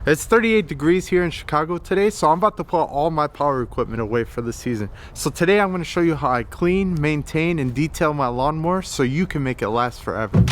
It's 38 degrees here in Chicago today, so I'm about to put all my power equipment away for the season. So today I'm going to show you how I clean, maintain, and detail my lawnmower so you can make it last forever.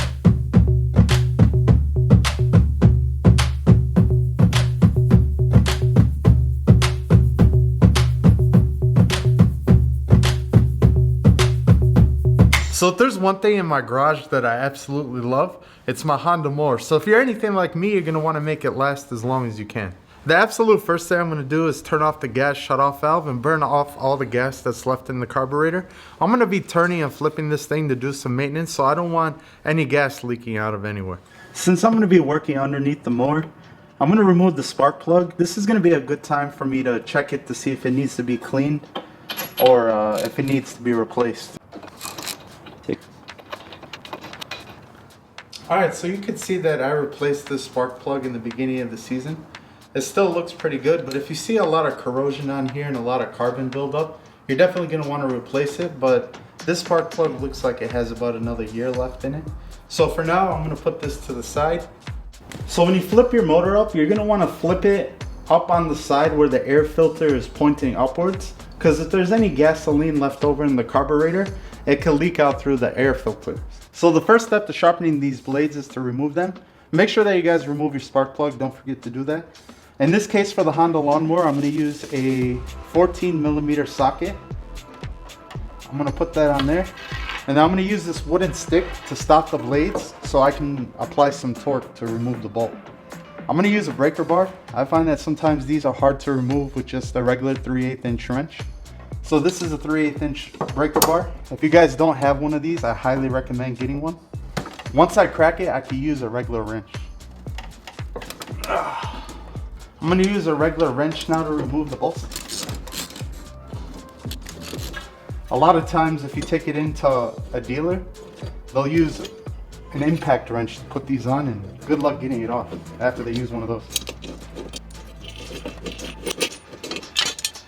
So if there's one thing in my garage that I absolutely love, it's my Honda Mower. So if you're anything like me, you're gonna wanna make it last as long as you can. The absolute first thing I'm gonna do is turn off the gas shut-off valve and burn off all the gas that's left in the carburetor. I'm gonna be turning and flipping this thing to do some maintenance, so I don't want any gas leaking out of anywhere. Since I'm gonna be working underneath the mower, I'm gonna remove the spark plug. This is gonna be a good time for me to check it to see if it needs to be cleaned or if it needs to be replaced. Alright, so you can see that I replaced this spark plug in the beginning of the season. It still looks pretty good, but if you see a lot of corrosion on here and a lot of carbon buildup, you're definitely going to want to replace it, but this spark plug looks like it has about another year left in it. So for now, I'm going to put this to the side. So when you flip your motor up, you're going to want to flip it up on the side where the air filter is pointing upwards, because if there's any gasoline left over in the carburetor, it can leak out through the air filter. So the first step to sharpening these blades is to remove them. Make sure that you guys remove your spark plug. Don't forget to do that. In this case, for the Honda lawnmower, I'm going to use a 14mm socket. I'm going to put that on there. And then I'm going to use this wooden stick to stop the blades so I can apply some torque to remove the bolt. I'm going to use a breaker bar. I find that sometimes these are hard to remove with just a regular 3/8 inch wrench. So this is a 3/8 inch breaker bar. If you guys don't have one of these, I highly recommend getting one. Once I crack it, I can use a regular wrench. I'm going to use a regular wrench now to remove the bolts. A lot of times if you take it into a dealer, they'll use an impact wrench to put these on, and good luck getting it off after they use one of those.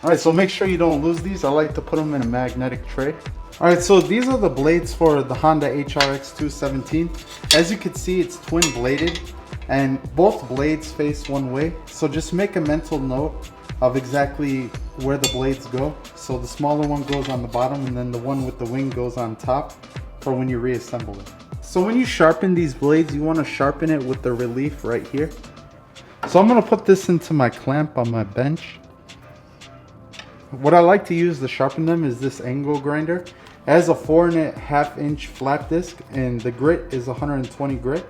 Alright, so make sure you don't lose these. I like to put them in a magnetic tray. Alright, so these are the blades for the Honda HRX 217. As you can see, it's twin bladed and both blades face one way. So just make a mental note of exactly where the blades go. So the smaller one goes on the bottom and then the one with the wing goes on top for when you reassemble it. So when you sharpen these blades, you want to sharpen it with the relief right here. So I'm going to put this into my clamp on my bench. What I like to use to sharpen them is this angle grinder. It has a 4.5 inch flat disc and the grit is 120 grit.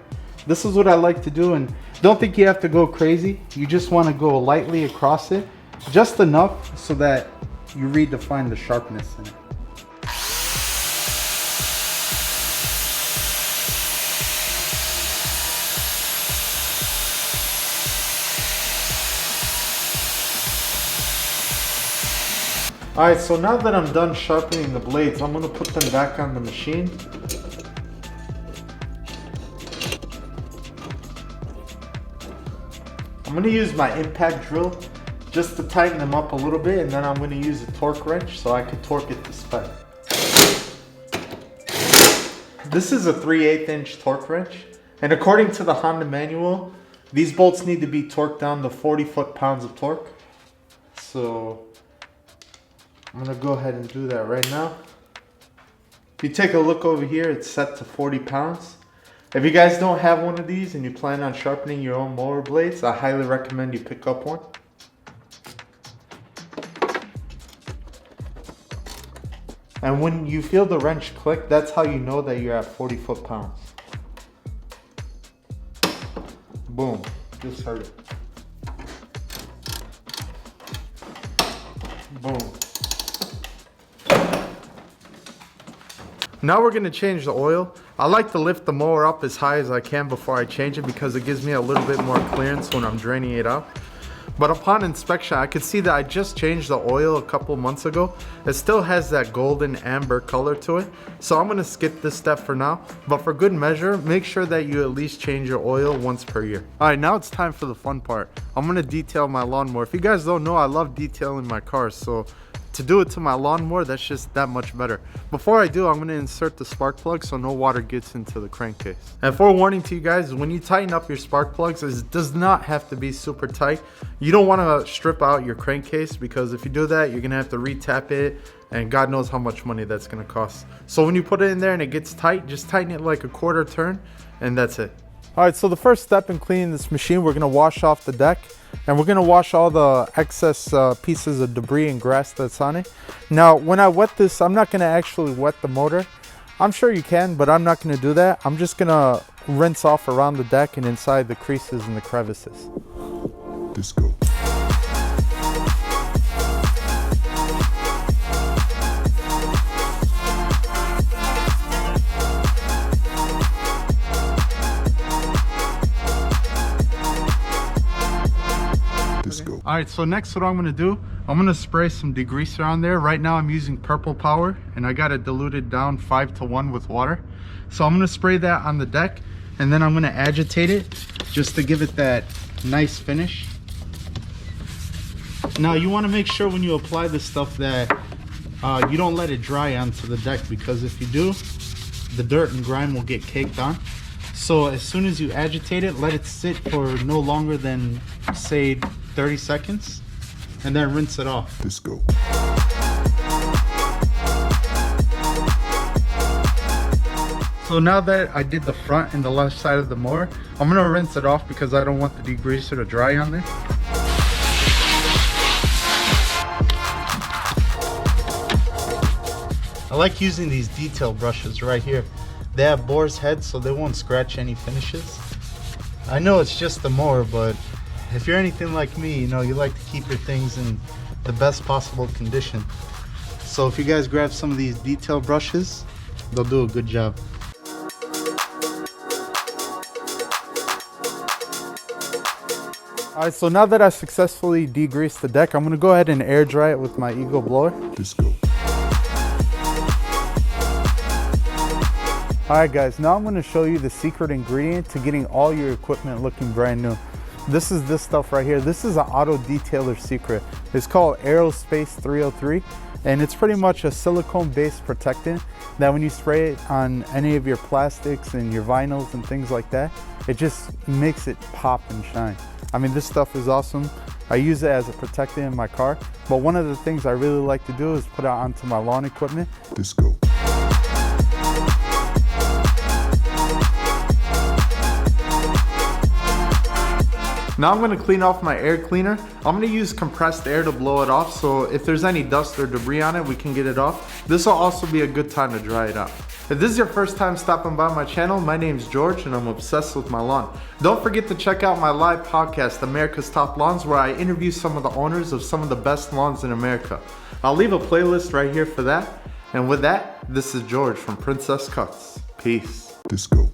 This is what I like to do, and don't think you have to go crazy. You just want to go lightly across it, just enough so that you redefine the sharpness in it. Alright, so now that I'm done sharpening the blades, I'm going to put them back on the machine. I'm going to use my impact drill just to tighten them up a little bit, and then I'm going to use a torque wrench so I can torque it to spec. This is a 3/8 inch torque wrench, and according to the Honda manual, these bolts need to be torqued down to 40 foot-pounds of torque. So I'm going to go ahead and do that right now. If you take a look over here, it's set to 40 pounds. If you guys don't have one of these and you plan on sharpening your own mower blades, I highly recommend you pick up one. And when you feel the wrench click, that's how you know that you're at 40 foot-pounds. Boom, just heard it. Boom. Now we're going to change the oil. I like to lift the mower up as high as I can before I change it because it gives me a little bit more clearance when I'm draining it out. But upon inspection, I could see that I just changed the oil a couple months ago. It still has that golden amber color to it. So I'm going to skip this step for now. But for good measure, make sure that you at least change your oil once per year. Alright, now it's time for the fun part. I'm going to detail my lawnmower. If you guys don't know, I love detailing my cars. So to do it to my lawnmower, that's just that much better. Before I do, I'm gonna insert the spark plug so no water gets into the crankcase. And forewarning to you guys, when you tighten up your spark plugs, it does not have to be super tight. You don't wanna strip out your crankcase, because if you do that, you're gonna have to re-tap it, and God knows how much money that's gonna cost. So when you put it in there and it gets tight, just tighten it like a quarter turn, and that's it. All right, so the first step in cleaning this machine, we're gonna wash off the deck, and we're gonna wash all the excess pieces of debris and grass that's on it. Now, when I wet this, I'm not gonna actually wet the motor. I'm sure you can, but I'm not gonna do that. I'm just gonna rinse off around the deck and inside the creases and the crevices. Disco. All right, so next what I'm gonna do, I'm gonna spray some degreaser on there. Right now I'm using Purple Power, and I got it diluted down 5:1 with water. So I'm gonna spray that on the deck, and then I'm gonna agitate it just to give it that nice finish. Now you wanna make sure when you apply this stuff that you don't let it dry onto the deck, because if you do, the dirt and grime will get caked on. So as soon as you agitate it, let it sit for no longer than, say, 30 seconds, and then rinse it off. Disco. So now that I did the front and the left side of the mower, I'm gonna rinse it off because I don't want the degreaser to dry on there. I like using these detail brushes right here. They have boar's heads, so they won't scratch any finishes. I know it's just the mower, but if you're anything like me, you know, you like to keep your things in the best possible condition. So if you guys grab some of these detail brushes, they'll do a good job. All right, so now that I successfully degreased the deck, I'm gonna go ahead and air dry it with my Eagle blower. Disco. All right guys, now I'm gonna show you the secret ingredient to getting all your equipment looking brand new. This is this stuff right here. This is an auto detailer secret. It's called Aerospace 303, and it's pretty much a silicone based protectant that when you spray it on any of your plastics and your vinyls and things like that, it just makes it pop and shine. I mean, this stuff is awesome. I use it as a protectant in my car, but one of the things I really like to do is put it onto my lawn equipment. Disco. Now I'm gonna clean off my air cleaner. I'm gonna use compressed air to blow it off, so if there's any dust or debris on it, we can get it off. This will also be a good time to dry it out. If this is your first time stopping by my channel, my name's George and I'm obsessed with my lawn. Don't forget to check out my live podcast, America's Top Lawns, where I interview some of the owners of some of the best lawns in America. I'll leave a playlist right here for that. And with that, this is George from Princess Cuts. Peace. Disco.